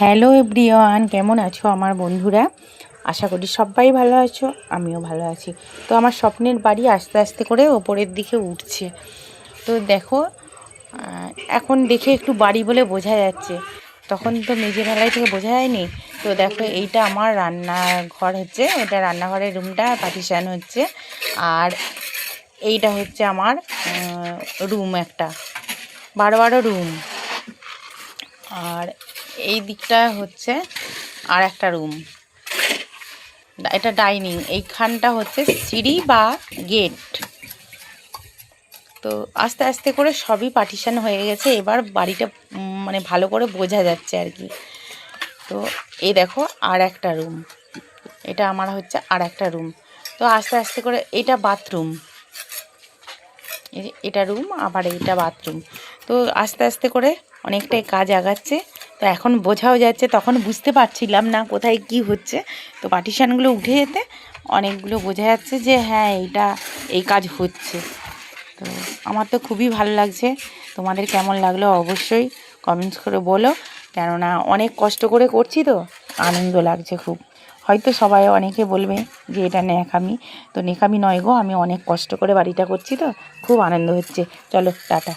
Hello everyone, কেমন আছো আমার বন্ধুরা? আশা করি সবাই ভালো আছো, আমিও ভালো আছি। তো আমার স্বপ্নের বাড়ি আস্তে আস্তে করে ওপরের দিকে উঠছে। তো দেখো, এখন দেখে একটু বাড়ি বলে বোঝা যাচ্ছে, তখন তো মেঝে ঢালাই থেকে বোঝা যায়নি। তো দেখো, এইটা আমার রান্নাঘর হচ্ছে, এটা রান্নাঘরের রুমটা পার্টিশান হচ্ছে। আর এইটা হচ্ছে আমার রুম, একটা 12 রুম। আর এই দিকটা হচ্ছে আর একটা রুম, এটা ডাইনিং। এইখানটা হচ্ছে সিঁড়ি বা গেট। তো আস্তে আস্তে করে সবই পার্টিশান হয়ে গেছে, এবার বাড়িটা মানে ভালো করে বোঝা যাচ্ছে আর কি। তো এই দেখো আর একটা রুম, এটা আমার হচ্ছে আর একটা রুম। তো আস্তে আস্তে করে এটা বাথরুম, এটা রুম, আবার এইটা বাথরুম। তো আস্তে আস্তে করে অনেকটাই কাজ আগাচ্ছে। তো এখন বোঝাও যাচ্ছে, তখন বুঝতে পারছিলাম না কোথায় কি হচ্ছে। তো পার্টিশানগুলো উঠে যেতে অনেকগুলো বোঝা যাচ্ছে যে হ্যাঁ, এইটা এই কাজ হচ্ছে। তো আমার তো খুবই ভালো লাগছে। তোমাদের কেমন লাগলো অবশ্যই কমেন্টস করে বলো, কেননা অনেক কষ্ট করে করছি, তো আনন্দ লাগছে খুব। হয়তো সবাই অনেকে বলবে যে এটা ন্যাকামি, তো ন্যাকামি নয় গো, আমি অনেক কষ্ট করে বাড়িটা করছি, তো খুব আনন্দ হচ্ছে। চলো টাটা।